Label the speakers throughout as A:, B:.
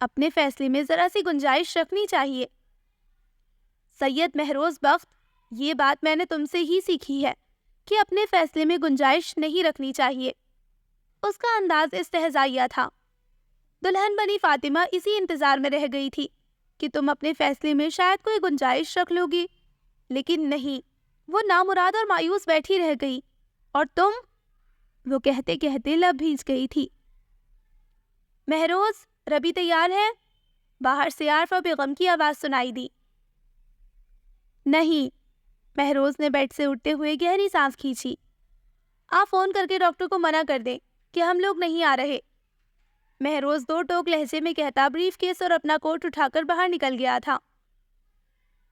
A: اپنے فیصلے میں ذرا سی گنجائش رکھنی چاہیے۔ سید مہروز بخت، یہ بات میں نے تم سے ہی سیکھی ہے کہ اپنے فیصلے میں گنجائش نہیں رکھنی چاہیے۔ اس کا انداز استہزائیہ تھا۔ دلہن بنی فاطمہ اسی انتظار میں رہ گئی تھی کہ تم اپنے فیصلے میں شاید کوئی گنجائش رکھ لو گی، لیکن نہیں، وہ نامراد اور مایوس بیٹھی رہ گئی، اور تم، وہ کہتے کہتے لب بھیج گئی تھی۔ مہروز، ربی تیار ہے؟ باہر سے عارفہ بیگم کی آواز سنائی دی۔ نہیں، مہروز نے بیڈ سے اٹھتے ہوئے گہری سانس کھینچی۔ آپ فون کر کے ڈاکٹر کو منع کر دیں کہ ہم لوگ نہیں آ رہے، مہروز دو ٹوک لہجے میں کہتا بریف کیس اور اپنا کوٹ اٹھا کر باہر نکل گیا تھا۔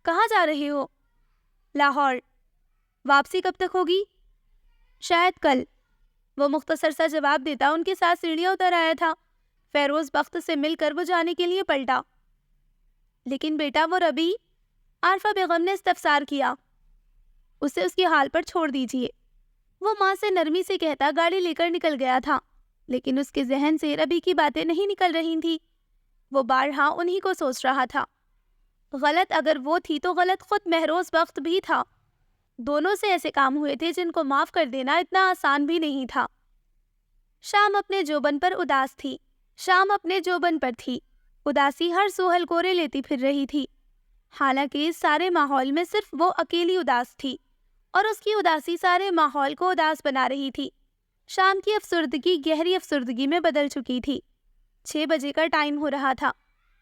A: کہاں جا رہے ہو؟ لاہور۔ واپسی کب تک ہوگی؟ شاید کل، وہ مختصر سا جواب دیتا ان کے ساتھ سیڑھیاں اتر آیا تھا۔ فیروز بخت سے مل کر وہ جانے کے لیے پلٹا۔ لیکن بیٹا وہ ربی، عارفہ بیگم نے استفسار کیا۔ اسے اس کے حال پر چھوڑ دیجیے، وہ ماں سے نرمی سے کہتا گاڑی لے کر نکل گیا تھا، لیکن اس کے ذہن سے ربی کی باتیں نہیں نکل رہی تھی۔ وہ بارہا انہی کو سوچ رہا تھا۔ غلط اگر وہ تھی تو غلط خود مہروز بخت بھی تھا۔ دونوں سے ایسے کام ہوئے تھے جن کو معاف کر دینا اتنا آسان بھی نہیں تھا۔ شام اپنے جوبن پر اداس تھی، شام اپنے جوبن پر تھی۔ اداسی ہر سو ہلکورے لیتی پھر رہی تھی، حالانکہ اس سارے ماحول میں صرف وہ اکیلی اداس تھی، اور اس کی اداسی سارے ماحول کو اداس بنا رہی تھی۔ شام کی افسردگی گہری افسردگی میں بدل چکی تھی۔ 6 بجے کا ٹائم ہو رہا تھا۔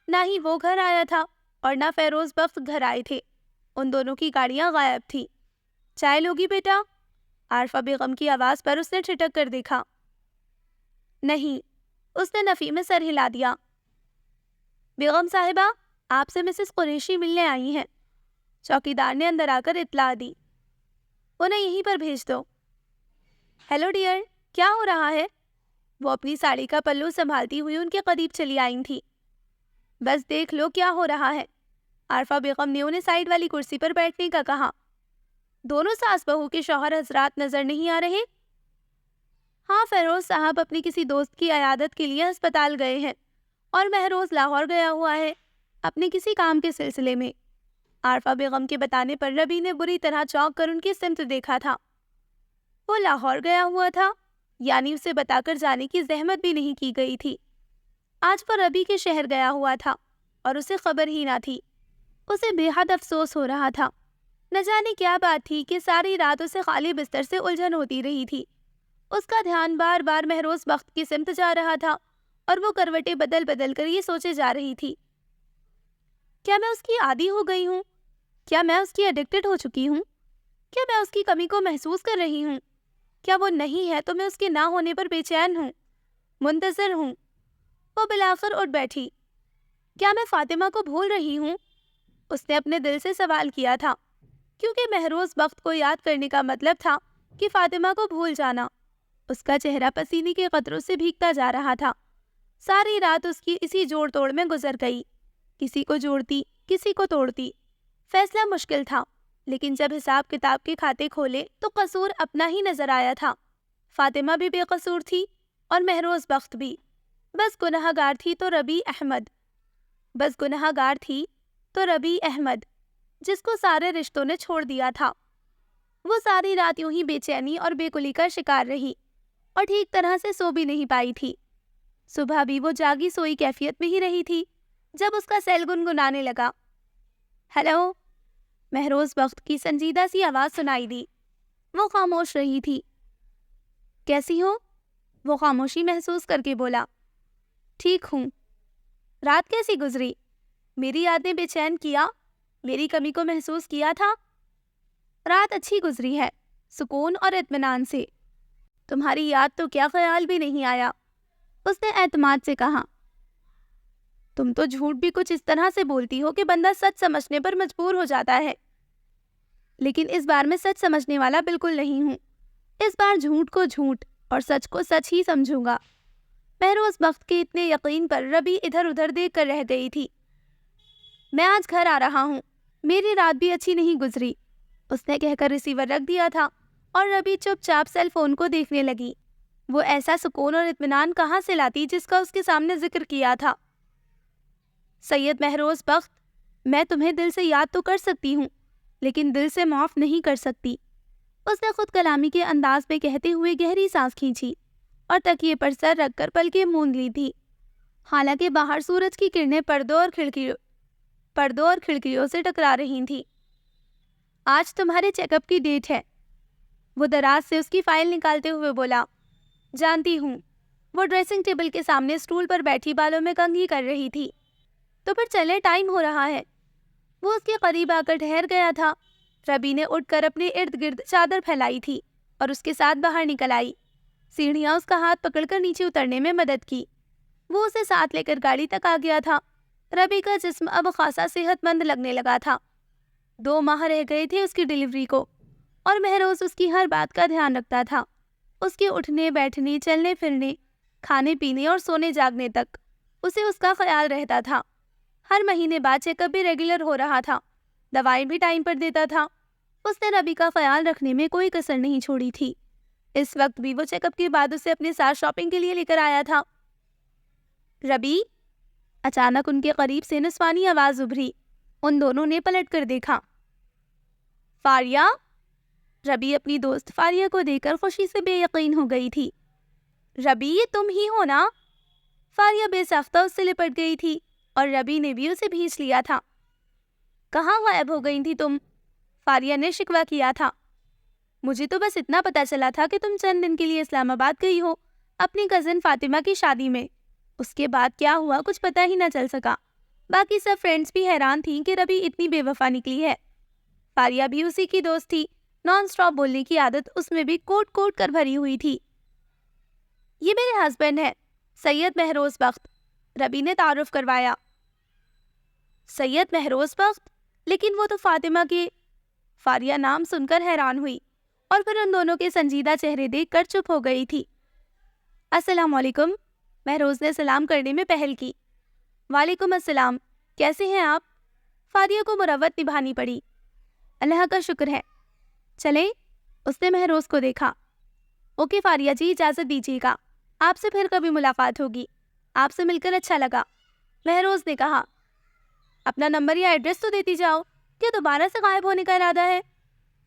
A: نہ ہی وہ گھر آیا تھا اور نہ فیروز بخت گھر آئے تھے۔ ان دونوں کی گاڑیاں غائب تھی۔ چائے لوگی بیٹا؟ عارفہ بیگم کی آواز پر اس نے ٹھٹک کر دیکھا۔ نہیں، اس نے نفی میں سر ہلا دیا۔ بیگم صاحبہ، آپ سے مسز قریشی ملنے آئی ہیں، چوکیدار نے اندر آ کر اطلاع دی۔ انہیں یہیں پر بھیج دو۔ ہیلو ڈیئر، کیا ہو رہا ہے؟ وہ اپنی ساڑی کا پلو سنبھالتی ہوئی ان کے قریب چلی آئی تھی۔ بس دیکھ لو کیا ہو رہا ہے، عارفہ بیگم نے انہیں سائیڈ والی کرسی پر بیٹھنے کا کہا۔ دونوں ساس بہو کے شوہر حضرات نظر نہیں آ رہے؟ ہاں، فیروز صاحب اپنی کسی دوست کی عیادت کے لیے ہسپتال گئے ہیں، اور مہروز لاہور گیا ہوا ہے اپنے کسی کام کے سلسلے میں۔ عارفہ بیگم کے بتانے پر ربی نے بری طرح چونک کر ان کی سمت دیکھا تھا۔ وہ لاہور گیا ہوا تھا، یعنی اسے بتا کر جانے کی زحمت بھی نہیں کی گئی تھی۔ آج وہ ربی کے شہر گیا ہوا تھا اور اسے خبر ہی نہ تھی۔ اسے بے حد افسوس ہو رہا تھا۔ نہ جانے کیا بات تھی کہ ساری رات اسے خالی بستر سے الجھن ہوتی رہی تھی۔ اس کا دھیان بار بار مہروز بخت کی سمت جا رہا تھا، اور وہ کروٹیں بدل بدل کر یہ سوچے جا رہی تھی، کیا میں اس کی عادی ہو گئی ہوں؟ کیا میں اس کی ایڈکٹڈ ہو چکی ہوں؟ کیا میں اس کی کمی کو محسوس کر رہی ہوں؟ کیا وہ نہیں ہے تو میں اس کے نہ ہونے پر بے چین ہوں، منتظر ہوں؟ وہ بالآخر اٹھ بیٹھی۔ کیا میں فاطمہ کو بھول رہی ہوں؟ اس نے اپنے دل سے سوال کیا تھا، کیونکہ مہروز بخت کو یاد کرنے کا مطلب تھا کہ فاطمہ کو بھول جانا۔ اس کا چہرہ پسینے کے قطروں سے بھیگتا جا رہا تھا۔ ساری رات اس کی اسی جوڑ توڑ میں گزر گئی، کسی کو جوڑتی، کسی کو توڑتی۔ فیصلہ مشکل تھا، لیکن جب حساب کتاب کے کھاتے کھولے تو قصور اپنا ہی نظر آیا تھا۔ فاطمہ بھی بے قصور تھی اور مہروز بخت بھی۔ بس گناہ گار تھی تو ربی احمد، بس گناہ گار تھی تو ربی احمد، جس کو سارے رشتوں نے چھوڑ دیا تھا۔ وہ ساری رات یوں ہی بے چینی اور بے کلی کا شکار رہی، اور ٹھیک طرح سے سو بھی نہیں پائی تھی۔ صبح بھی وہ جاگی سوئی کیفیت میں ہی رہی تھی جب اس کا سیل گنگنانے لگا۔ ہیلو، مہروز بخت کی سنجیدہ سی آواز سنائی دی۔ وہ خاموش رہی تھی۔ کیسی ہو؟ وہ خاموشی محسوس کر کے بولا۔ ٹھیک ہوں۔ رات کیسی گزری؟ میری یاد نے بے چین کیا؟ میری کمی کو محسوس کیا تھا؟ رات اچھی گزری ہے، سکون اور اطمینان سے۔ تمہاری یاد تو کیا خیال بھی نہیں آیا، اس نے اعتماد سے کہا۔ تم تو جھوٹ بھی کچھ اس طرح سے بولتی ہو کہ بندہ سچ سمجھنے پر مجبور ہو جاتا ہے، لیکن اس بار میں سچ سمجھنے والا بالکل نہیں ہوں۔ اس بار جھوٹ کو جھوٹ اور سچ کو سچ ہی سمجھوں گا۔ مہروز بخت کے اتنے یقین پر ربی ادھر ادھر دیکھ کر رہ گئی تھی۔ میں آج گھر آ رہا ہوں، میری رات بھی اچھی نہیں گزری، اس نے کہہ کر ریسیور رکھ دیا تھا، اور ربی چپ چاپ سیل فون کو دیکھنے لگی۔ وہ ایسا سکون اور اطمینان کہاں سے لاتی جس کا اس کے سامنے ذکر کیا تھا؟ سید مہروز بخت، میں تمہیں دل سے یاد تو کر سکتی ہوں لیکن دل سے معاف نہیں کر سکتی۔ اس نے خود کلامی کے انداز میں کہتے ہوئے گہری سانس کھینچی اور تکیے پر سر رکھ کر پلکیں موند لی تھی۔ حالانکہ باہر سورج کی کرنیں پردوں اور کھڑکیوں سے ٹکرا رہی تھیں۔ آج تمہارے چیک اپ کی ڈیٹ ہے، وہ دراز سے اس کی فائل نکالتے ہوئے بولا۔ جانتی ہوں۔ وہ ڈریسنگ ٹیبل کے سامنے اسٹول پر بیٹھی بالوں میں کنگھی کر رہی تھی۔ تو پھر چلے، ٹائم ہو رہا ہے۔ وہ اس کے قریب آ کر ٹھہر گیا تھا۔ ربی نے اٹھ کر اپنے ارد گرد چادر پھیلائی تھی اور اس کے ساتھ باہر نکل آئی۔ سیڑھیاں اس کا ہاتھ پکڑ کر نیچے اترنے میں مدد کی۔ وہ اسے ساتھ لے کر گاڑی تک آ گیا تھا۔ ربی کا جسم اب خاصا صحت مند لگنے لگا تھا۔ 2 ماہ رہ گئے تھے اس کی ڈیلیوری کو اور مہروز اس کی ہر بات کا دھیان رکھتا تھا۔ اس کے اٹھنے بیٹھنے، چلنے پھرنے، کھانے پینے اور سونے جاگنے تک اسے اس کا خیال رہتا تھا۔ ہر مہینے بعد چیک اپ بھی ریگولر ہو رہا تھا، دوائیں بھی ٹائم پر دیتا تھا۔ اس نے ربی کا خیال رکھنے میں کوئی کسر نہیں چھوڑی تھی۔ اس وقت بھی وہ چیک اپ کے بعد اسے اپنے ساتھ شاپنگ کے لیے لے کر آیا تھا۔ ربی، اچانک ان کے قریب سے نسوانی آواز ابھری۔ ان دونوں نے پلٹ کر دیکھا۔ فاریہ؟ ربی اپنی دوست فاریہ کو دیکھ کر خوشی سے بے یقین ہو گئی تھی۔ ربی، یہ تم ہی ہو نا؟ فاریہ بے ساختہ اس سے لپٹ گئی تھی اور ربی نے بھی اسے بھینچ لیا تھا۔ کہاں غائب ہو گئی تھی تم؟ فاریہ نے شکوہ کیا تھا۔ مجھے تو بس اتنا پتا چلا تھا کہ تم چند دن کے لیے اسلام آباد گئی ہو اپنی کزن فاطمہ کی شادی میں۔ اس کے بعد کیا ہوا کچھ پتا ہی نہ چل سکا۔ باقی سب فرینڈز بھی حیران تھیں کہ ربی اتنی بے وفا نکلی ہے۔ فاریہ بھی اسی کی دوست تھی۔ نان سٹاپ بولنے کی عادت اس میں بھی کوٹ کوٹ کر بھری ہوئی تھی۔ یہ میرے ہسبینڈ ہے، سید مہروز بخت، ربی نے تعارف کروایا۔ سید مہروز بخت؟ لیکن وہ تو فاطمہ کے… فاریہ نام سن کر حیران ہوئی اور پھر ان دونوں کے سنجیدہ چہرے دیکھ کر چپ ہو گئی تھی۔ السلام علیکم، مہروز نے سلام کرنے میں پہل کی۔ وعلیکم السلام، کیسے ہیں آپ؟ فاریہ کو مروت نبھانی پڑی۔ اللہ کا شکر ہے۔ چلیں؟ اس نے مہروز کو دیکھا۔ اوکے فاریہ جی، اجازت دیجیے گا، آپ سے پھر کبھی ملاقات ہوگی۔ آپ سے مل کر اچھا لگا، مہروز نے کہا۔ اپنا نمبر یا ایڈریس تو دیتی جاؤ، کیا دوبارہ سے غائب ہونے کا ارادہ ہے؟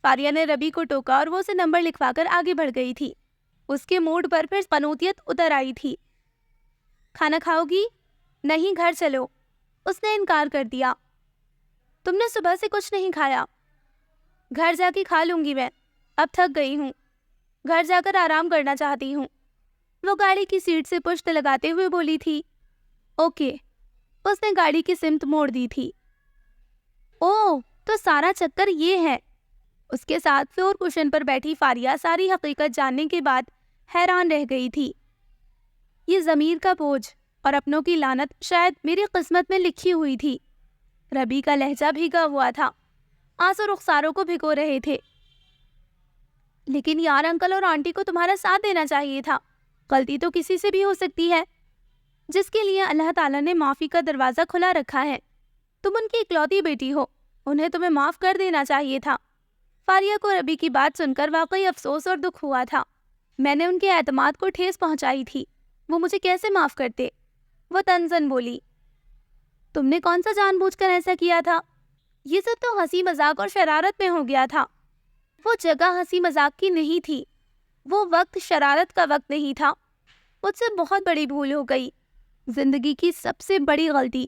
A: فاریہ نے ربی کو ٹوکا اور وہ اسے نمبر لکھوا کر آگے بڑھ گئی تھی۔ اس کے موڈ پر پھر قنوطیت اتر آئی تھی۔ کھانا کھاؤ گی؟ نہیں، گھر چلو، اس نے انکار کر دیا۔ تم نے صبح سے کچھ نہیں کھایا۔ گھر جا کے کھا لوں گی میں، اب تھک گئی ہوں، گھر جا کر آرام کرنا چاہتی ہوں، وہ گاڑی کی سیٹ سے پشت لگاتے ہوئے بولی تھی۔ اوکے، اس نے گاڑی کی سمت موڑ دی تھی۔ اوہ، تو سارا چکر یہ ہے۔ اس کے ساتھ فلور کشن پر بیٹھی فاریہ ساری حقیقت جاننے کے بعد حیران رہ گئی تھی۔ یہ ضمیر کا بوجھ اور اپنوں کی لعنت شاید میری قسمت میں لکھی ہوئی تھی۔ ربی کا لہجہ بھیگا ہوا تھا، آنسو رخساروں کو بھگو رہے تھے۔ لیکن یار، انکل اور آنٹی کو تمہارا ساتھ دینا چاہیے تھا، غلطی تو کسی سے بھی ہو سکتی ہے، جس کے لیے اللہ تعالیٰ نے معافی کا دروازہ کھلا رکھا ہے۔ تم ان کی اکلوتی بیٹی ہو، انہیں تمہیں معاف کر دینا چاہیے تھا۔ فاریہ کو ربی کی بات سن کر واقعی افسوس اور دکھ ہوا تھا۔ میں نے ان کے اعتماد کو ٹھیس پہنچائی تھی، وہ مجھے کیسے معاف کرتے؟ وہ تنزن بولی۔ تم نے کون سا جان بوجھ کر ایسا کیا تھا؟ یہ سب تو ہنسی مذاق اور شرارت میں ہو گیا تھا۔ وہ جگہ ہنسی مذاق کی نہیں تھی، وہ وقت شرارت کا وقت نہیں تھا۔ مجھ سے بہت بڑی بھول ہو گئی، زندگی کی سب سے بڑی غلطی،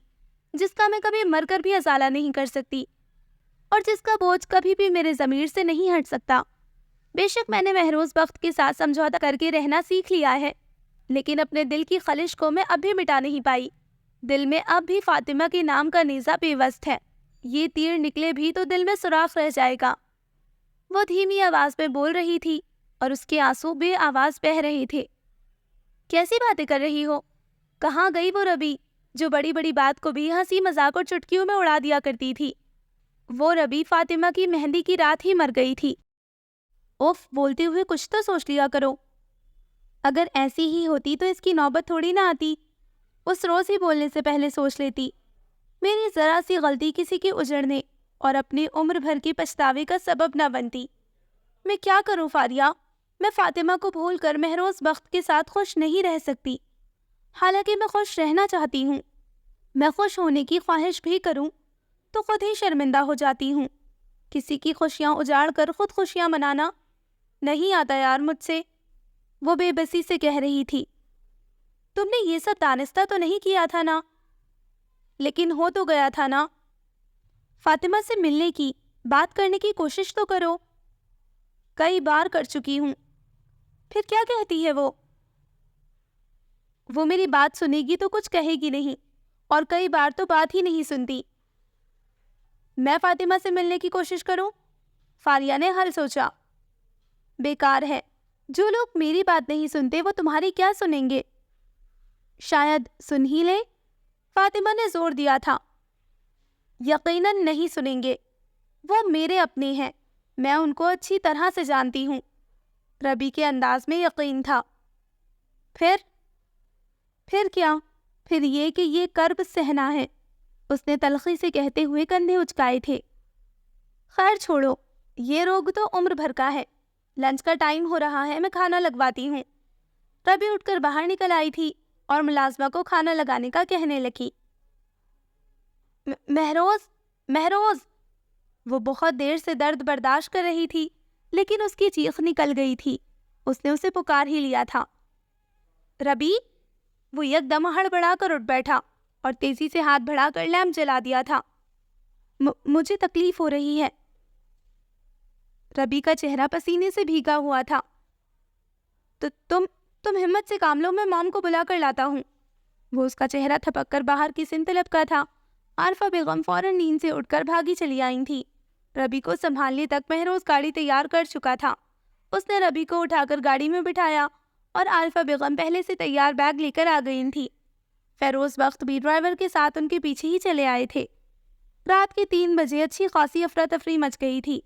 A: جس کا میں کبھی مر کر بھی ازالہ نہیں کر سکتی اور جس کا بوجھ کبھی بھی میرے ضمیر سے نہیں ہٹ سکتا۔ بے شک میں نے مہروز بخت کے ساتھ سمجھوتا کر کے رہنا سیکھ لیا ہے، لیکن اپنے دل کی خلش کو میں اب بھی مٹا نہیں پائی۔ دل میں اب بھی فاطمہ کے نام کا نیزہ پیوست ہے۔ یہ تیر نکلے بھی تو دل میں سوراخ رہ جائے گا۔ وہ دھیمی آواز میں بول رہی تھی اور اس کے آنسو بے آواز بہہ رہے تھے۔ کیسی باتیں کر رہی ہو؟ کہاں گئی وہ ربی جو بڑی بڑی بات کو بھی ہنسی مذاق اور چٹکیوں میں اڑا دیا کرتی تھی؟ وہ ربی فاطمہ کی مہندی کی رات ہی مر گئی تھی۔ اوف، بولتے ہوئے کچھ تو سوچ لیا کرو۔ اگر ایسی ہی ہوتی تو اس کی نوبت تھوڑی نہ آتی، اس روز ہی بولنے سے پہلے سوچ لیتی۔ میری ذرا سی غلطی کسی کے اجڑنے اور اپنے عمر بھر کے پچھتاوے کا سبب نہ بنتی۔ میں کیا کروں فاریہ؟ میں فاطمہ کو بھول کر مہروز بخت کے ساتھ خوش نہیں رہ سکتی، حالانکہ میں خوش رہنا چاہتی ہوں۔ میں خوش ہونے کی خواہش بھی کروں تو خود ہی شرمندہ ہو جاتی ہوں. کسی کی خوشیاں اجاڑ کر خود خوشیاں منانا نہیں آتا یار مجھ سے. وہ بے بسی سے کہہ رہی تھی. تم نے یہ سب دانستہ تو نہیں کیا تھا نا؟ لیکن ہو تو گیا تھا نا. فاطمہ سے ملنے کی بات کرنے کی کوشش تو کرو. کئی بار کر چکی ہوں. پھر کیا کہتی ہے وہ میری بات سنے گی تو کچھ کہے گی نہیں، اور کئی بار تو بات ہی نہیں سنتی. میں فاطمہ سے ملنے کی کوشش کروں؟ فاریہ نے حل سوچا. بیکار ہے. جو لوگ میری بات نہیں سنتے وہ تمہاری کیا سنیں گے؟ شاید سن ہی لیں. فاطمہ نے زور دیا تھا. یقیناً نہیں سنیں گے. وہ میرے اپنے ہیں، میں ان کو اچھی طرح سے جانتی ہوں. ربی کے انداز میں یقین تھا. پھر کیا؟ پھر یہ کہ یہ کرب سہنا ہے. اس نے تلخی سے کہتے ہوئے کندھے اچکائے تھے. خیر چھوڑو، یہ روگ تو عمر بھر کا ہے. لنچ کا ٹائم ہو رہا ہے، میں کھانا لگواتی ہوں. ربی اٹھ کر باہر نکل آئی تھی اور ملازمہ کو کھانا لگانے کا کہنے لگی. مہروز. وہ بہت دیر سے درد برداشت کر رہی تھی، لیکن اس کی چیخ نکل گئی تھی. اس نے اسے پکار ہی لیا تھا. ربی. وہ یک دم ہڑبڑا کر اٹھ بیٹھا اور تیزی سے ہاتھ بڑھا کر لیمپ جلا دیا تھا. مجھے تکلیف ہو رہی ہے. ربی کا چہرہ پسینے سے بھیگا ہوا تھا. تم ہمت سے کام لو، میں مام کو بلا کر لاتا ہوں. وہ اس کا چہرہ تھپک کر باہر کی سمت لپکا تھا. عارفہ بیگم فوراً نیند سے اٹھ کر بھاگی چلی آئی تھی. ربی کو سنبھالنے تک مہروز گاڑی تیار کر چکا تھا. اس نے ربی کو اٹھا کر گاڑی میں بٹھایا اور عارفہ بیگم پہلے سے تیار بیگ لے کر آ گئی تھی. فیروز بخت بھی ڈرائیور کے ساتھ ان کے پیچھے ہی چلے آئے تھے. رات کے 3 بجے اچھی خاصی افراتفری مچ گئی تھی.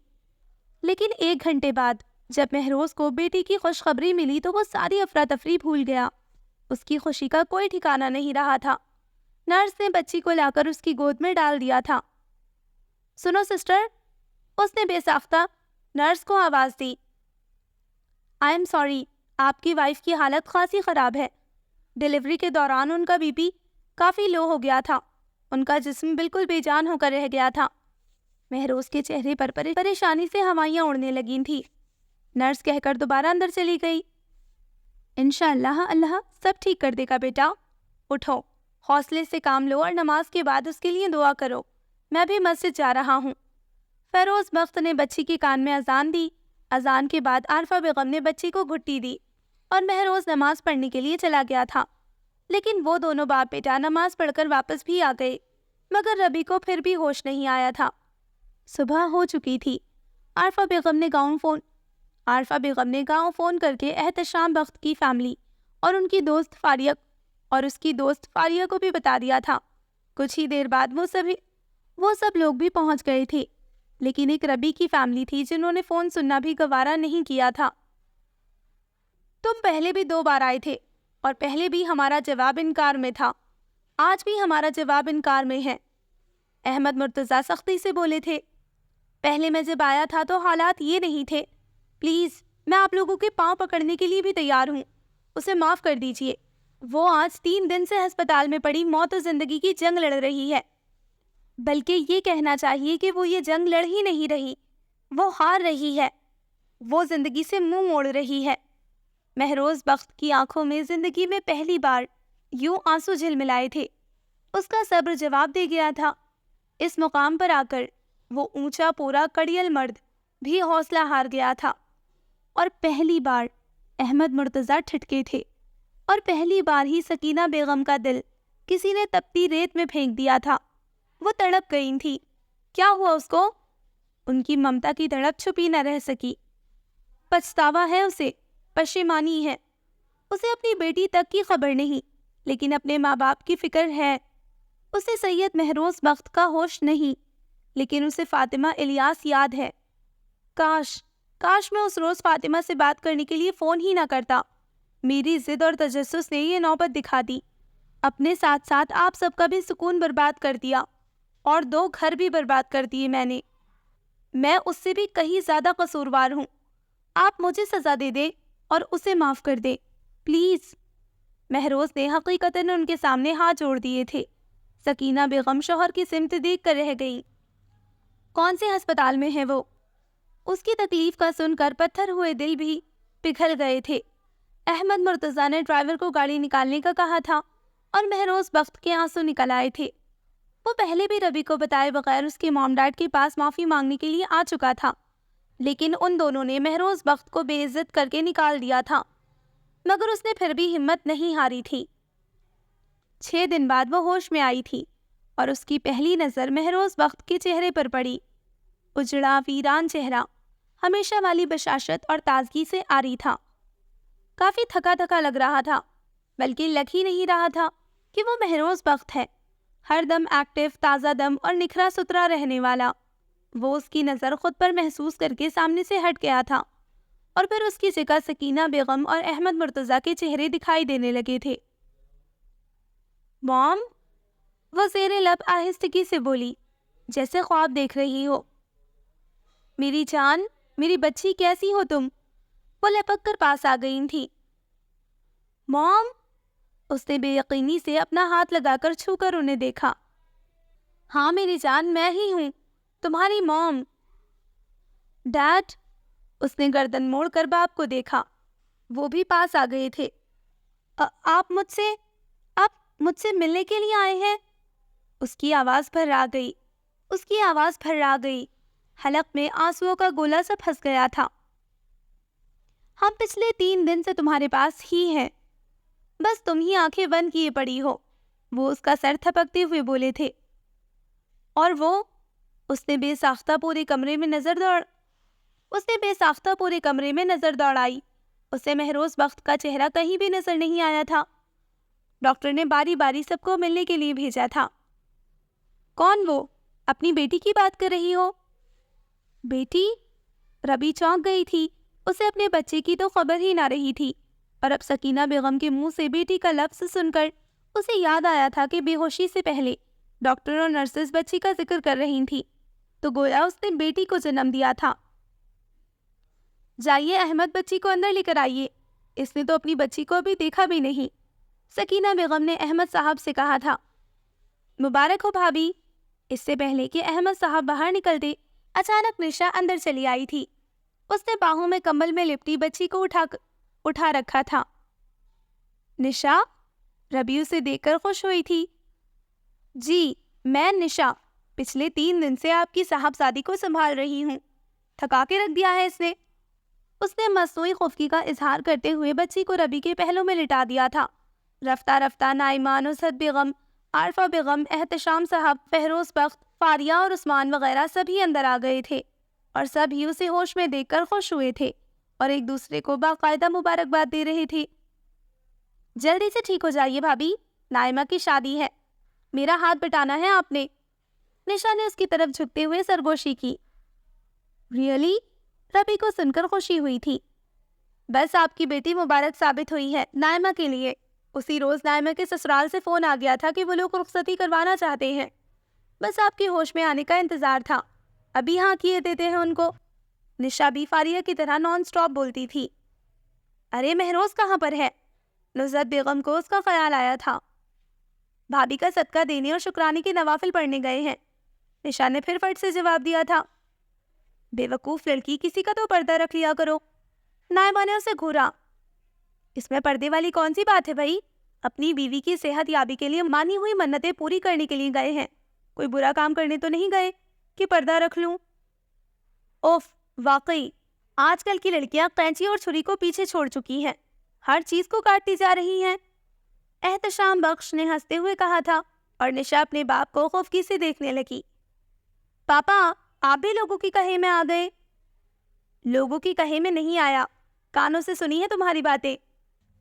A: لیکن 1 گھنٹے بعد جب مہروز کو بیٹی کی خوشخبری ملی تو وہ ساری افراتفری بھول گیا. اس کی خوشی کا کوئی ٹھکانہ نہیں رہا تھا. نرس نے بچی کو لا کر اس کی گود میں ڈال دیا تھا. سنو سسٹر، اس نے بے ساختہ نرس کو آواز دی. آئی ایم سوری، آپ کی وائف کی حالت خاصی خراب ہے. ڈیلیوری کے دوران ان کا بی پی کافی لو ہو گیا تھا. ان کا جسم بالکل بے جان ہو کر رہ گیا تھا. مہروز کے چہرے پر پریشانی سے ہوائیاں اڑنے لگی تھی. نرس کہہ کر دوبارہ اندر چلی گئی. انشاءاللہ اللہ سب ٹھیک کر دے گا بیٹا. اٹھو، حوصلے سے کام لو اور نماز کے بعد اس کے لیے دعا کرو. میں بھی مسجد جا رہا ہوں. فیروز بخت نے بچی کے کان میں اذان دی. اذان کے بعد عارفہ بیگم نے بچی کو گھٹی دی اور مہروز نماز پڑھنے کے لیے چلا گیا تھا. لیکن وہ دونوں باپ بیٹا نماز پڑھ کر واپس بھی آ گئے، مگر ربی کو پھر بھی ہوش نہیں آیا تھا. صبح ہو چکی تھی. عارفہ بیگم نے گاؤں فون کر کے احتشام بخت کی فیملی اور ان کی دوست فاریہ کو بھی بتا دیا تھا. کچھ ہی دیر بعد وہ سب لوگ بھی پہنچ گئے تھے. لیکن ایک ربی کی فیملی تھی جنہوں نے فون سننا بھی گوارا نہیں کیا تھا. تم پہلے بھی 2 بار آئے تھے اور پہلے بھی ہمارا جواب انکار میں تھا. آج بھی ہمارا جواب انکار میں ہے. احمد مرتضیٰ سختی سے بولے تھے. پہلے میں جب آیا تھا تو حالات یہ نہیں تھے. پلیز، میں آپ لوگوں کے پاؤں پکڑنے کے لیے بھی تیار ہوں. اسے معاف کر دیجئے. وہ آج 3 دن سے ہسپتال میں پڑی موت و زندگی کی جنگ لڑ رہی ہے. بلکہ یہ کہنا چاہیے کہ وہ یہ جنگ لڑ ہی نہیں رہی، وہ ہار رہی ہے. وہ زندگی سے منہ موڑ رہی ہے. مہروز بخت کی آنکھوں میں زندگی میں پہلی بار یوں آنسو جھلملائے تھے. اس کا صبر جواب دے گیا تھا. اس مقام پر آ کر وہ اونچا پورا کڑیل مرد بھی حوصلہ ہار گیا تھا. اور پہلی بار احمد مرتضیٰ ٹھٹکے تھے. اور پہلی بار ہی سکینہ بیگم کا دل کسی نے تپتی ریت میں پھینک دیا تھا. وہ تڑپ گئی تھی. کیا ہوا اس کو؟ ان کی ممتا کی تڑپ چھپی نہ رہ سکی. پچھتاوا ہے اسے، پشیمانی ہے. اسے اپنی بیٹی تک کی خبر نہیں، لیکن اپنے ماں باپ کی فکر ہے. اسے سید مہروز بخت کا ہوش نہیں، لیکن اسے فاطمہ الیاس یاد ہے. کاش میں اس روز فاطمہ سے بات کرنے کے لیے فون ہی نہ کرتا. میری ضد اور تجسس نے یہ نوبت دکھا دی. اپنے ساتھ ساتھ آپ سب کا بھی سکون برباد کر دیا اور 2 گھر بھی برباد کر دیے میں اس سے بھی کہیں زیادہ قصوروار ہوں. آپ مجھے سزا دے دے اور اسے معاف کر دے پلیز. مہروز نے حقیقتاً ان کے سامنے ہاتھ جوڑ دیے تھے. سکینہ بیگم شوہر کی سمت دیکھ کر رہ گئی۔ کون سے ہسپتال میں ہے وہ؟ اس کی تکلیف کا سن کر پتھر ہوئے دل بھی پگھل گئے تھے۔ احمد مرتضیٰ نے ڈرائیور کو گاڑی نکالنے کا کہا تھا اور مہروز بخت کے آنسو نکل آئے تھے۔ وہ پہلے بھی ربی کو بتائے بغیر اس کے موم ڈیڈ کے پاس معافی مانگنے کے لیے آ چکا تھا، لیکن ان دونوں نے مہروز بخت کو بے عزت کر کے نکال دیا تھا، مگر اس نے پھر بھی ہمت نہیں ہاری تھی۔ 6 دن بعد وہ ہوش میں آئی تھی اور اس کی پہلی نظر مہروز بخت کے چہرے پر پڑی۔ اجڑا ویران چہرہ ہمیشہ والی بشاشت اور تازگی سے عاری تھا۔ کافی تھکا تھکا لگ رہا تھا، بلکہ لگ ہی نہیں رہا تھا کہ وہ مہروز بخت ہے، ہر دم ایکٹیو، تازہ دم اور نکھرا ستھرا رہنے والا۔ وہ اس کی نظر خود پر محسوس کر کے سامنے سے ہٹ گیا تھا اور پھر اس کی جگہ سکینہ بیگم اور احمد مرتضیٰ کے چہرے دکھائی دینے لگے تھے۔ مام، وہ زیر لب آہستگی سے بولی، جیسے خواب دیکھ رہی ہو۔ میری جان، میری بچی، کیسی ہو تم؟ وہ لپک کر پاس آ گئی تھی۔ مام، اس نے بے یقینی سے اپنا ہاتھ لگا کر چھو کر انہیں دیکھا۔ ہاں میری جان، میں ہی ہوں، تمہاری مام۔ ڈیڈ، اس نے گردن موڑ کر باپ کو دیکھا، وہ بھی پاس آ گئے تھے۔ آپ مجھ سے ملنے کے لیے آئے ہیں؟ اس کی آواز پھرا گئی، حلق میں آنسوؤں کا گولا سا پھنس گیا تھا۔ ہم پچھلے 3 دن سے تمہارے پاس ہی ہیں، بس تم ہی آنکھیں بند کیے پڑی ہو، وہ اس کا سر تھپکتے ہوئے بولے تھے۔ اور وہ، اس نے بے ساختہ پورے کمرے میں نظر دوڑائی۔ اسے مہروز بخت کا چہرہ کہیں بھی نظر نہیں آیا تھا۔ ڈاکٹر نے باری باری سب کو ملنے کے لیے بھیجا تھا۔ کون وہ؟ اپنی بیٹی کی بات کر رہی ہو؟ بیٹی؟ ربی چونک گئی تھی، اسے اپنے بچے کی تو خبر ہی نہ رہی تھی، اور اب سکینہ بیگم کے منہ سے بیٹی کا لفظ سن کر اسے یاد آیا تھا کہ بے ہوشی سے پہلے ڈاکٹر اور نرسز بچی کا ذکر کر رہی تھی، تو گویا اس نے بیٹی کو جنم دیا تھا۔ جائیے احمد، بچی کو اندر لے کر آئیے، اس نے تو اپنی بچی کو ابھی دیکھا بھی نہیں، سکینہ بیگم نے احمد صاحب سے کہا تھا۔ مبارک ہو بھابھی۔ اس سے پہلے کہ احمد صاحب باہر نکلتے، اچانک نشا اندر چلی آئی تھی۔ اس نے باہوں میں کمبل میں لپٹی بچی کو اٹھا رکھا تھا۔ نشا؟ ربی اسے دیکھ کر خوش ہوئی تھی۔ جی، میں نشا، پچھلے 3 دن سے آپ کی صاحبزادی کو سنبھال رہی ہوں، تھکا کے رکھ دیا ہے اس نے۔ اس نے مصنوعی خفگی کا اظہار کرتے ہوئے بچی کو ربی کے پہلو میں لٹا دیا تھا۔ رفتہ رفتہ نائمہ، نصرت بیگم، عارفہ بیگم، احتشام صاحب، فہروز بخت، فاریہ اور عثمان وغیرہ سبھی اندر آ گئے تھے، اور سب ہی اسے ہوش میں دیکھ کر خوش ہوئے تھے اور ایک دوسرے کو باقاعدہ مبارکباد دے رہے تھے۔ جلدی سے ٹھیک ہو جائیے بھابھی، نائمہ کی شادی ہے، میرا ہاتھ بٹانا ہے آپ نے۔ نشا نے اس کی طرف جھکتے ہوئے سرگوشی کی۔ ریئلی؟ ربی کو سن کر خوشی ہوئی تھی۔ بس آپ کی بیٹی مبارک ثابت ہوئی ہے نائمہ کے لیے۔ اسی روز نائمہ کے سسرال سے فون آ گیا تھا کہ وہ لوگ رخصتی کروانا چاہتے ہیں، بس آپ کے ہوش میں آنے کا انتظار تھا، ابھی ہاں کیے دیتے ہیں ان کو۔ نشا بھی فاریہ کی طرح نان سٹاپ بولتی تھی۔ ارے مہروز کہاں پر ہے؟ نصرت بیگم کو اس کا خیال آیا تھا۔ بھابھی کا صدقہ دینے اور شکرانے کے نوافل پڑھنے گئے ہیں، نشا نے پھر فٹ سے جواب دیا تھا۔ بے وقوف لڑکی، کسی کا تو پردہ رکھ لیا کرو۔ نائمہ نے اسے گھورا۔ اس میں پردے والی کون سی بات ہے بھائی؟ اپنی بیوی کی صحت یابی کے لیے مانی ہوئی منتیں پوری کرنے کے لیے گئے ہیں، کوئی برا کام کرنے تو نہیں گئے کہ پردہ رکھ لوں۔ اوف، واقعی آج کل کی لڑکیاں قینچی اور چھری کو پیچھے چھوڑ چکی ہیں، ہر چیز کو کاٹتی جا رہی ہیں، احتشام بخش نے ہنستے ہوئے کہا تھا، اور نشا اپنے باپ کو خوفگی سے دیکھنے لگی۔ پاپا، آپ بھی لوگوں کی کہے میں آ گئے؟ لوگوں کی کہے میں نہیں آیا، کانوں سے سنی ہے تمہاری باتیں،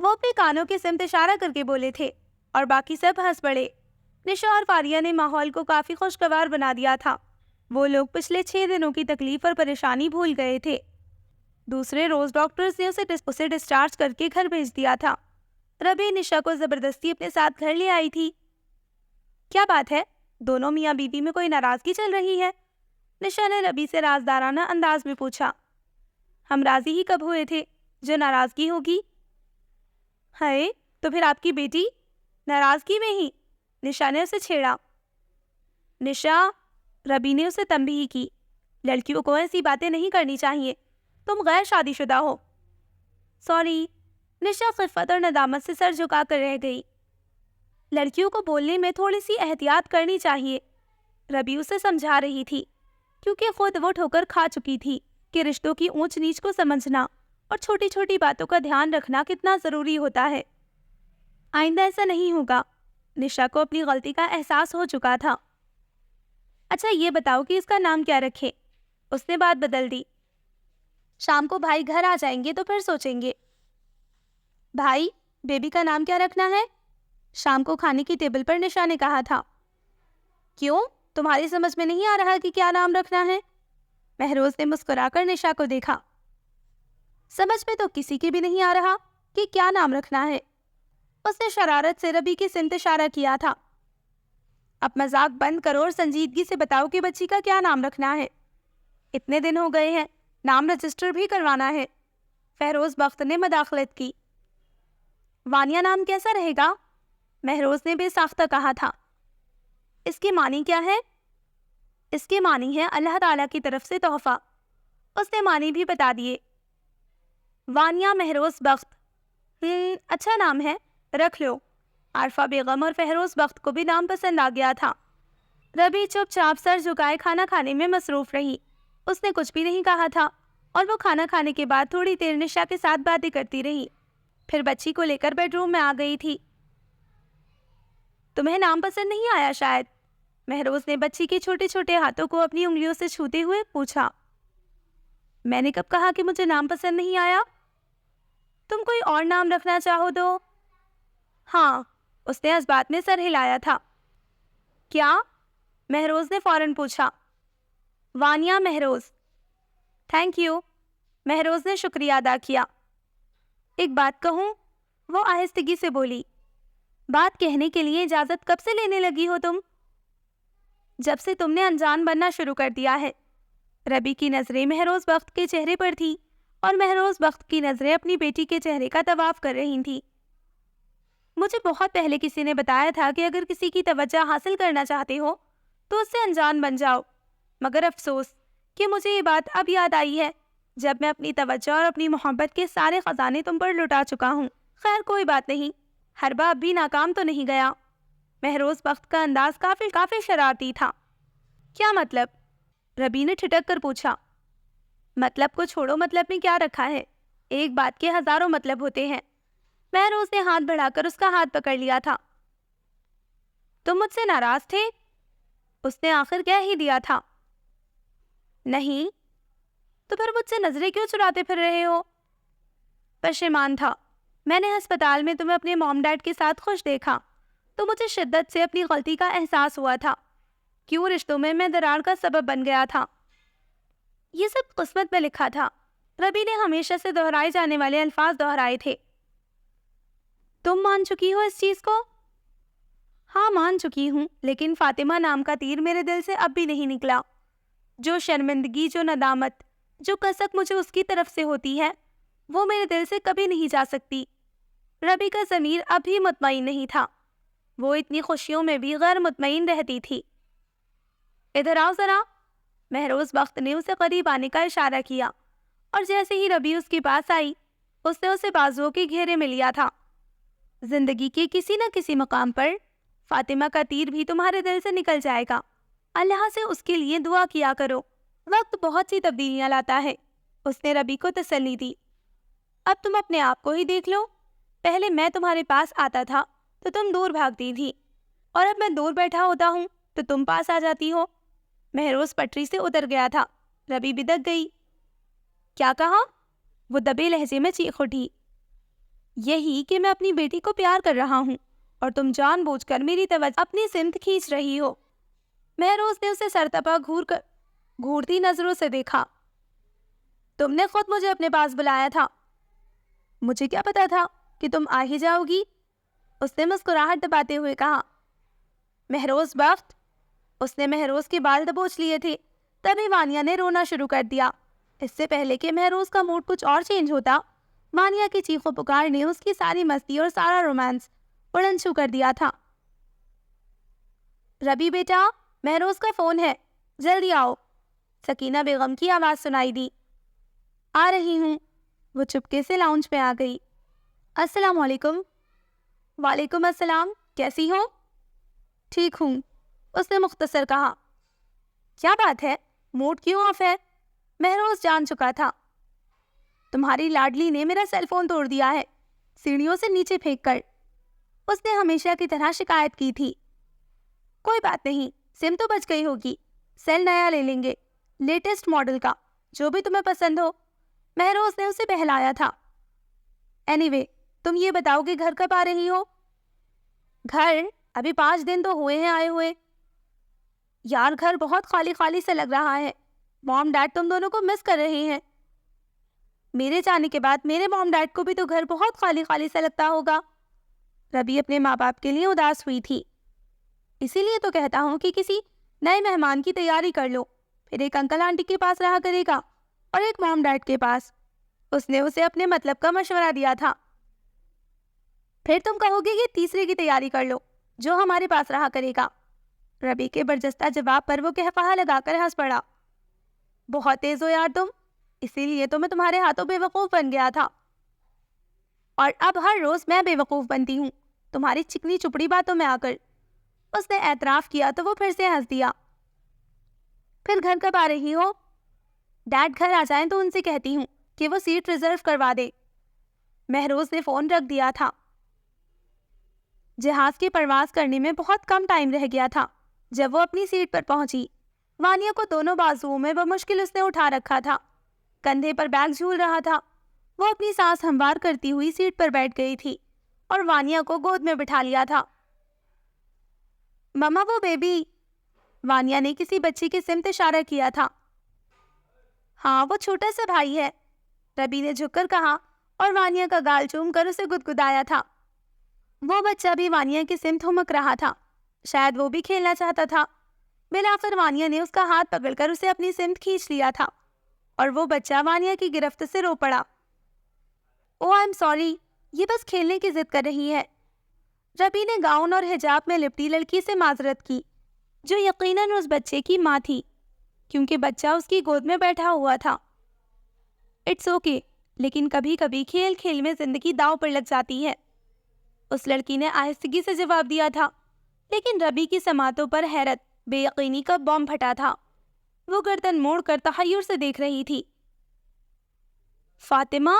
A: وہ اپنے کانوں کے سمت اشارہ کر کے بولے تھے، اور باقی سب ہنس پڑے۔ نشا اور فاریہ نے ماحول کو کافی خوشگوار بنا دیا تھا، وہ لوگ پچھلے 6 دنوں کی تکلیف اور پریشانی بھول گئے تھے۔ دوسرے روز ڈاکٹرز نے اسے ڈسچارج کر کے گھر بھیج دیا تھا۔ ربی نشا کو زبردستی اپنے ساتھ گھر لے آئی تھی۔ کیا بات ہے، دونوں میاں بیوی میں کوئی ناراضگی چل رہی ہے؟ نشا نے ربی سے رازدارانہ انداز میں پوچھا۔ ہم راضی ہی کب ہوئے تھے جو ناراضگی ہوگی؟ ہے تو پھر آپ کی بیٹی ناراضگی میں ہی؟ نشا نے اسے چھیڑا۔ نشا، ربی نے اسے تنبیہ کی، لڑکیوں کو ایسی باتیں نہیں کرنی چاہیے، تم غیر شادی شدہ ہو۔ سوری، نشا خفت اور ندامت سے سر جھکا کر رہ گئی۔ لڑکیوں کو بولنے میں تھوڑی سی احتیاط کرنی چاہیے، ربی اسے سمجھا رہی تھی، کیونکہ خود وہ ٹھوکر کھا چکی تھی کہ رشتوں کی اونچ نیچ کو سمجھنا اور چھوٹی چھوٹی باتوں کا دھیان رکھنا کتنا ضروری ہوتا ہے۔ آئندہ ایسا نہیں ہوگا۔ نشا کو اپنی غلطی کا احساس ہو چکا تھا۔ اچھا یہ بتاؤ کہ اس کا نام کیا رکھے؟ اس نے بات بدل دی۔ شام کو بھائی گھر آ جائیں گے تو پھر سوچیں گے۔ بھائی، بیبی کا نام کیا رکھنا ہے؟ شام کو کھانے کی ٹیبل پر نشا نے کہا تھا۔ کیوں؟ تمہاری سمجھ میں نہیں آ رہا کہ کیا نام رکھنا ہے؟ مہروز نے مسکرا کر نشا کو دیکھا۔ سمجھ میں تو کسی کے بھی نہیں آ رہا کہ کیا نام رکھنا ہے۔ اس نے شرارت سے ربی کی سمت اشارہ کیا تھا۔ اب مذاق بند کرو اور سنجیدگی سے بتاؤ کہ بچی کا کیا نام رکھنا ہے۔ اتنے دن ہو گئے ہیں، نام رجسٹر بھی کروانا ہے۔ فیروز بخت نے مداخلت کی۔ وانیہ نام کیسا رہے گا؟ مہروز نے بے ساختہ کہا تھا۔ اس کے معنی کیا ہے؟ اس کے معنی ہے اللہ تعالیٰ کی طرف سے تحفہ۔ اس نے معنی بھی بتا دیے۔ وانیہ مہروز بخت، اچھا نام ہے، رکھ لو۔ عارفہ بیگم اور فہروز بخت کو بھی نام پسند آ گیا تھا۔ ربی چپ چاپ سر جھکائے کھانا کھانے میں مصروف رہی۔ اس نے کچھ بھی نہیں کہا تھا اور وہ کھانا کھانے کے بعد تھوڑی دیر نشا کے ساتھ باتیں کرتی رہی، پھر بچی کو لے کر بیڈ روم میں آ گئی تھی۔ تمہیں نام پسند نہیں آیا شاید؟ مہروز نے بچی کے چھوٹے چھوٹے ہاتھوں کو اپنی انگلیوں سے چھوتے ہوئے پوچھا۔ میں نے کب کہا کہ مجھے نام پسند نہیں آیا؟ تم کوئی اور نام رکھنا چاہو تو؟ ہاں، اس نے اس بات میں سر ہلایا تھا۔ کیا؟ مہروز نے فوراً پوچھا۔ وانیہ مہروز۔ تھینک یو، مہروز نے شکریہ ادا کیا۔ ایک بات کہوں؟ وہ آہستگی سے بولی۔ بات کہنے کے لیے اجازت کب سے لینے لگی ہو تم؟ جب سے تم نے انجان بننا شروع کر دیا ہے۔ ربی کی نظریں مہروز بخت کے چہرے پر تھی اور مہروز بخت کی نظریں اپنی بیٹی کے چہرے کا طواف کر رہی تھی۔ مجھے بہت پہلے کسی نے بتایا تھا کہ اگر کسی کی توجہ حاصل کرنا چاہتے ہو تو اس سے انجان بن جاؤ، مگر افسوس کہ مجھے یہ بات اب یاد آئی ہے جب میں اپنی توجہ اور اپنی محبت کے سارے خزانے تم پر لٹا چکا ہوں۔ خیر کوئی بات نہیں، ہر بار بھی ناکام تو نہیں گیا۔ مہروز بخت کا انداز کافی شرارتی تھا۔ کیا مطلب؟ ربی نے ٹھٹک کر پوچھا۔ مطلب کو چھوڑو، مطلب میں کیا رکھا ہے؟ ایک بات کے ہزاروں مطلب ہوتے ہیں۔ مہروز نے ہاتھ بڑھا کر اس کا ہاتھ پکڑ لیا تھا۔ تم مجھ سے ناراض تھے؟ اس نے آخر کہہ ہی دیا تھا۔ نہیں، تو پھر مجھ سے نظریں کیوں چراتے پھر رہے ہو؟ پشیمان تھا۔ میں نے ہسپتال میں تمہیں اپنے موم ڈیڈ کے ساتھ خوش دیکھا تو مجھے شدت سے اپنی غلطی کا احساس ہوا تھا۔ کیوں رشتوں میں درار کا سبب بن گیا تھا۔ یہ سب قسمت میں لکھا تھا۔ ربی نے ہمیشہ سے دہرائے جانے والے الفاظ دہرائے تھے۔ تم مان چکی ہو اس چیز کو؟ ہاں مان چکی ہوں، لیکن فاطمہ نام کا تیر میرے دل سے اب بھی نہیں نکلا۔ جو شرمندگی، جو ندامت، جو کسک مجھے اس کی طرف سے ہوتی ہے وہ میرے دل سے کبھی نہیں جا سکتی۔ ربی کا ضمیر اب بھی مطمئن نہیں تھا۔ وہ اتنی خوشیوں میں بھی غیر مطمئن رہتی تھی۔ ادھر آؤ ذرا۔ مہروز بخت نے اسے قریب آنے کا اشارہ کیا اور جیسے ہی ربی اس کے پاس آئی اس نے اسے بازوؤں کے گھیرے میں لیا تھا۔ زندگی کے کسی نہ کسی مقام پر فاطمہ کا تیر بھی تمہارے دل سے نکل جائے گا۔ اللہ سے اس کے لیے دعا کیا کرو، وقت بہت سی تبدیلیاں لاتا ہے۔ اس نے ربی کو تسلی دی۔ اب تم اپنے آپ کو ہی دیکھ لو، پہلے میں تمہارے پاس آتا تھا تو تم دور بھاگتی تھی، اور اب میں دور بیٹھا ہوتا ہوں تو تم پاس آ جاتی ہو۔ مہروز پٹری سے اتر گیا تھا۔ ربی بدک گئی۔ کیا کہا؟ وہ دبے لہجے میں چیخ اٹھی۔ یہی کہ میں اپنی بیٹی کو پیار کر رہا ہوں اور تم جان بوجھ کر میری توجہ اپنی سمت کھینچ رہی ہو۔ مہروز نے اسے سرتپا گھورتی نظروں سے دیکھا۔ تم نے خود مجھے اپنے پاس بلایا تھا۔ مجھے کیا پتا تھا کہ تم آ ہی جاؤ گی؟ اس نے مسکراہٹ دباتے ہوئے کہا۔ مہروز بخت، اس نے مہروز کے بال دبوچ لیے تھے، تبھی وانیہ نے رونا شروع کر دیا۔ اس سے پہلے کہ مہروز کا موڈ کچھ اور چینج ہوتا، وانیہ کی چیخ و پکار نے اس کی ساری مستی اور سارا رومانس اڑن چھو کر دیا تھا۔ ربی بیٹا، مہروز کا فون ہے، جلدی آؤ۔ سکینہ بیگم کی آواز سنائی دی۔ آ رہی ہوں۔ وہ چپکے سے لاؤنج پہ آ گئی۔ السلام علیکم۔ وعلیکم السلام، کیسی ہو؟ ٹھیک ہوں، اس نے مختصر کہا۔ کیا بات ہے، موڈ کیوں آف ہے؟ مہروز جان چکا تھا۔ تمہاری لاڈلی نے میرا سیل فون توڑ دیا ہے، سیڑھیوں سے نیچے پھینک کر۔ اس نے ہمیشہ کی طرح شکایت کی تھی۔ کوئی بات نہیں، سم تو بچ گئی ہوگی، سیل نیا لے لیں گے، لیٹسٹ ماڈل کا، جو بھی تمہیں پسند ہو۔ مہروز نے اسے بہلایا تھا۔ اینی وے، تم یہ بتاؤ کہ گھر کب آ رہی ہو؟ گھر ابھی 5 دن تو ہوئے ہیں آئے ہوئے۔ یار گھر بہت خالی خالی سے لگ رہا ہے، مام ڈیڈ تم دونوں کو مس کر رہے ہیں۔ میرے جانے کے بعد میرے مام ڈیڈ کو بھی تو گھر بہت خالی خالی سے لگتا ہوگا۔ ربی اپنے ماں باپ کے لیے اداس ہوئی تھی۔ اسی لیے تو کہتا ہوں کہ کسی نئے مہمان کی تیاری کر لو، پھر ایک انکل آنٹی کے پاس رہا کرے گا اور ایک مام ڈیڈ کے پاس۔ اس نے اسے اپنے مطلب کا مشورہ دیا تھا۔ پھر تم کہو گے کہ تیسرے کی تیاری کر لو، جو ہمارے پاس رہا کرے گا۔ ربی کے برجستہ جواب پر وہ قہقہہ لگا کر ہنس پڑا۔ بہت تیز ہو یار تم، اسی لیے تو میں تمہارے ہاتھوں بے وقوف بن گیا تھا، اور اب ہر روز میں بے وقوف بنتی ہوں تمہاری چکنی چپڑی باتوں میں آ کر۔ اس نے اعتراف کیا تو وہ پھر سے ہنس دیا۔ پھر گھر کب آ رہی ہو؟ ڈیڈ گھر آ جائیں تو ان سے کہتی ہوں کہ وہ سیٹ ریزرو کروا دے۔ مہروز نے فون رکھ دیا تھا۔ جہاز کی پرواز کرنے میں بہت کم ٹائم رہ گیا تھا جب وہ اپنی سیٹ پر پہنچی۔ وانیا کو دونوں بازوؤں میں بمشکل اس نے اٹھا رکھا تھا، کندھے پر بیگ جھول رہا تھا۔ وہ اپنی سانس ہموار کرتی ہوئی سیٹ پر بیٹھ گئی تھی اور وانیا کو گود میں بٹھا لیا تھا۔ مما وہ بیبی، وانیا نے کسی بچی کی سمت اشارہ کیا تھا۔ ہاں وہ چھوٹا سا بھائی ہے، ربی نے جھک کر کہا اور وانیا کا گال چوم کر اسے گدگدایا تھا۔ وہ بچہ بھی وانیا کی سمت ہمک رہا تھا، شاید وہ بھی کھیلنا چاہتا تھا۔ بلاخر وانیا نے اس کا ہاتھ پکڑ کر اسے اپنی سمت کھینچ لیا تھا اور وہ بچہ وانیا کی گرفت سے رو پڑا۔ او آئی ایم سوری، یہ بس کھیلنے کی ضد کر رہی ہے۔ ربی نے گاؤن اور حجاب میں لپٹی لڑکی سے معذرت کی، جو یقیناً اس بچے کی ماں تھی، کیونکہ بچہ اس کی گود میں بیٹھا ہوا تھا۔ اٹس اوکے، لیکن کبھی کبھی کھیل کھیل میں زندگی داؤ پر لگ جاتی ہے، اس لڑکی نے آہستگی سے جواب دیا تھا، لیکن ربی کی سماعتوں پر حیرت بے یقینی کا بم پھٹا تھا۔ وہ گردن موڑ کر تحیر سے دیکھ رہی تھی۔ فاطمہ؟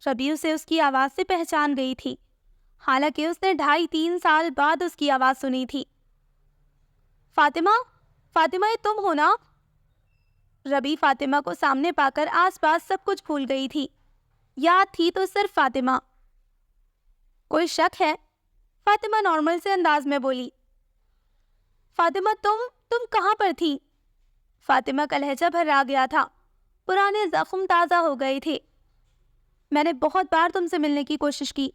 A: ربی اسے اس کی آواز سے پہچان گئی تھی، حالانکہ اس نے 2.5-3 سال بعد اس کی آواز سنی تھی۔ فاطمہ، فاطمہ یہ تم ہو نا؟ ربی فاطمہ کو سامنے پا کر آس پاس سب کچھ بھول گئی تھی، یاد تھی تو صرف فاطمہ۔ کوئی شک ہے؟ فاطمہ نارمل سے انداز میں بولی۔ فاطمہ تم کہاں پر تھی؟ فاطمہ کا لہجہ بھرا گیا تھا، پرانے زخم تازہ ہو گئے تھے۔ میں نے بہت بار تم سے ملنے کی کوشش کی،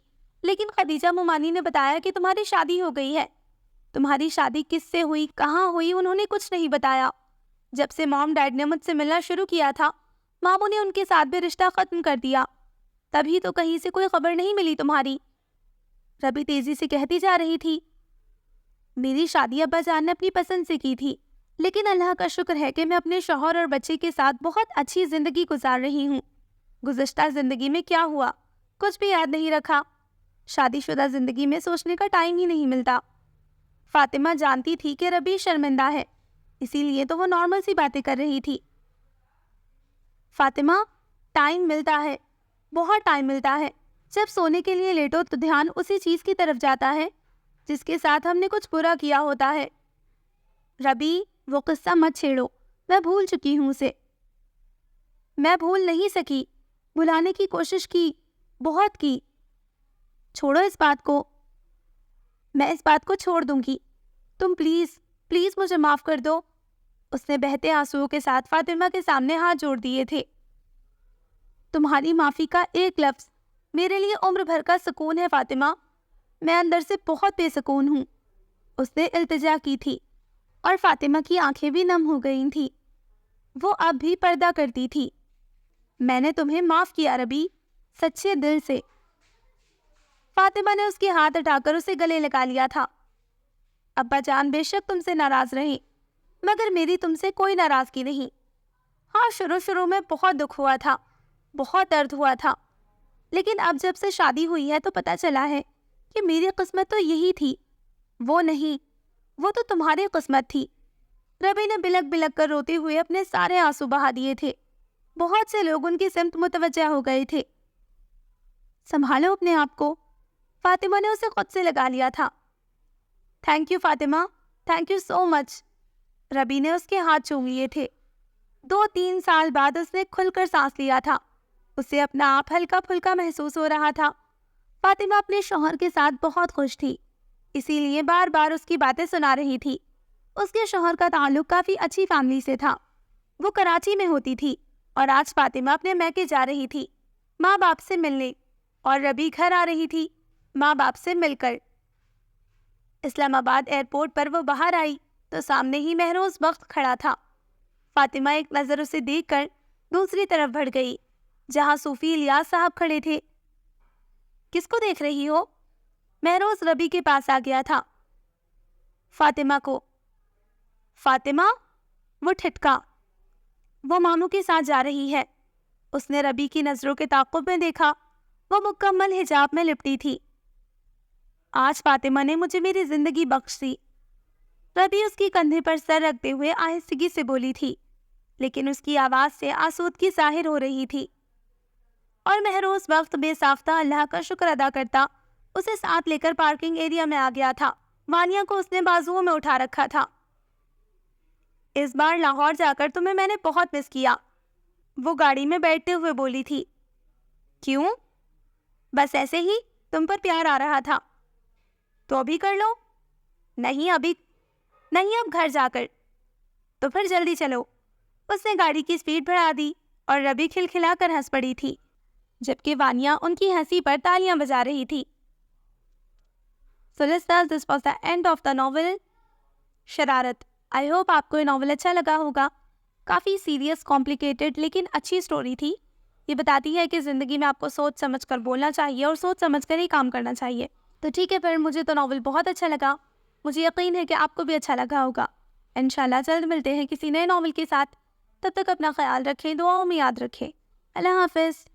A: لیکن خدیجہ مومانی نے بتایا کہ تمہاری شادی ہو گئی ہے۔ تمہاری شادی کس سے ہوئی، کہاں ہوئی، انہوں نے کچھ نہیں بتایا۔ جب سے مام ڈیڈ نے مجھ سے ملنا شروع کیا تھا، ماموں نے ان کے ساتھ بھی رشتہ ختم کر دیا، تبھی تو کہیں سے کوئی خبر نہیں ملی تمہاری۔ ربی تیزی سے کہتی جا رہی تھی۔ میری شادی ابا جان نے اپنی پسند سے کی تھی، لیکن اللہ کا شکر ہے کہ میں اپنے شوہر اور بچے کے ساتھ بہت اچھی زندگی گزار رہی ہوں۔ گزشتہ زندگی میں کیا ہوا کچھ بھی یاد نہیں رکھا، شادی شدہ زندگی میں سوچنے کا ٹائم ہی نہیں ملتا۔ فاطمہ جانتی تھی کہ ربی شرمندہ ہے، اسی لیے تو وہ نارمل سی باتیں کر رہی تھی۔ فاطمہ، ٹائم ملتا ہے، بہت ٹائم ملتا ہے۔ جب سونے کے لیے لیٹو تو دھیان اسی چیز کی طرف جاتا ہے جس کے ساتھ ہم نے کچھ برا کیا ہوتا ہے۔ ربی، وہ قصہ مت چھیڑو، میں بھول چکی ہوں اسے۔ میں بھول نہیں سکی، بھلانے کی کوشش کی، بہت کی۔ چھوڑو اس بات کو، میں اس بات کو چھوڑ دوں گی، تم پلیز پلیز مجھے معاف کر دو۔ اس نے بہتے آنسوؤں کے ساتھ فاطمہ کے سامنے ہاتھ جوڑ دیے تھے۔ تمہاری معافی کا ایک لفظ میرے لیے عمر بھر کا سکون ہے فاطمہ، میں اندر سے بہت بے سکون ہوں۔ اس نے التجا کی تھی اور فاطمہ کی آنکھیں بھی نم ہو گئی تھیں، وہ اب بھی پردہ کرتی تھی۔ میں نے تمہیں معاف کیا ربی، سچے دل سے۔ فاطمہ نے اس کے ہاتھ اٹھا کر اسے گلے لگا لیا تھا۔ ابا جان بے شک تم سے ناراض رہے، مگر میری تم سے کوئی ناراضگی نہیں۔ ہاں، شروع میں بہت دکھ ہوا تھا، بہت درد ہوا تھا، لیکن اب جب سے شادی ہوئی ہے تو پتہ چلا ہے کہ میری قسمت تو یہی تھی، وہ نہیں، وہ تو تمہاری قسمت تھی۔ ربی نے بلک بلک کر روتے ہوئے اپنے سارے آنسو بہا دیے تھے۔ بہت سے لوگ ان کی سمت متوجہ ہو گئے تھے۔ سنبھالو اپنے آپ کو، فاطمہ نے اسے خود سے لگا لیا تھا۔ Thank you Fatima, thank you so much. ربی نے اس کے ہاتھ چوم لیے تھے۔ 2-3 سال بعد اس نے کھل کر سانس لیا تھا۔ اسے اپنا آپ ہلکا پھلکا محسوس ہو رہا تھا۔ فاطمہ اپنے شوہر کے ساتھ بہت خوش تھی، اسی لیے بار بار اس کی باتیں سنا رہی تھی۔ اس کے شوہر کا تعلق کافی اچھی فیملی سے تھا۔ وہ کراچی میں ہوتی تھی اور آج فاطمہ اپنے میکے جا رہی تھی ماں باپ سے ملنے، اور ربی گھر آ رہی تھی ماں باپ سے مل کر۔ اسلام آباد ایئرپورٹ پر وہ باہر آئی تو سامنے ہی مہروز بخت کھڑا تھا۔ فاطمہ ایک نظر اسے دیکھ کر دوسری طرف بڑھ گئی جہاں صوفی الیاس صاحب کھڑے تھے۔ کس کو دیکھ رہی ہو؟ مہروز ربی کے پاس آ گیا تھا۔ فاطمہ کو۔ فاطمہ؟ وہ ٹھٹکا۔ وہ ماموں کے ساتھ جا رہی ہے۔ اس نے ربی کی نظروں کے تعاقب میں دیکھا، وہ مکمل حجاب میں لپٹی تھی۔ آج فاطمہ نے مجھے میری زندگی بخش دی۔ ربی اس کی کندھے پر سر رکھتے ہوئے آہستگی سے بولی تھی، لیکن اس کی آواز سے آسودگی ظاہر ہو رہی تھی۔ اور مہروز وقت بے ساختہ اللہ کا شکر ادا کرتا اسے ساتھ لے کر پارکنگ ایریا میں آ گیا تھا۔ وانیہ کو اس نے بازوؤں میں اٹھا رکھا تھا۔ اس بار لاہور جا کر تمہیں میں نے بہت مس کیا، وہ گاڑی میں بیٹھتے ہوئے بولی تھی۔ کیوں؟ بس ایسے ہی، تم پر پیار آ رہا تھا۔ تو ابھی کر لو۔ نہیں ابھی نہیں، اب گھر جا کر۔ تو پھر جلدی چلو۔ اس نے گاڑی کی سپیڈ بڑھا دی اور ربی کھلکھلا کر ہنس پڑی تھی، جبکہ وانیہ ان کی ہنسی پر تالیاں بجا رہی تھی۔ So listeners, this was the end of the novel شرارت۔ I hope آپ کو یہ ناول اچھا لگا ہوگا۔ کافی سیریس، کمپلیکیٹڈ لیکن اچھی سٹوری تھی۔ یہ بتاتی ہے کہ زندگی میں آپ کو سوچ سمجھ کر بولنا چاہیے اور سوچ سمجھ کر ہی کام کرنا چاہیے۔ تو ٹھیک ہے، پھر مجھے تو ناول بہت اچھا لگا، مجھے یقین ہے کہ آپ کو بھی اچھا لگا ہوگا۔ انشاءاللہ جلد ملتے ہیں کسی نئے ناول کے ساتھ۔ تب تک اپنا خیال رکھیں، دعاؤں میں یاد رکھیں۔ اللہ حافظ۔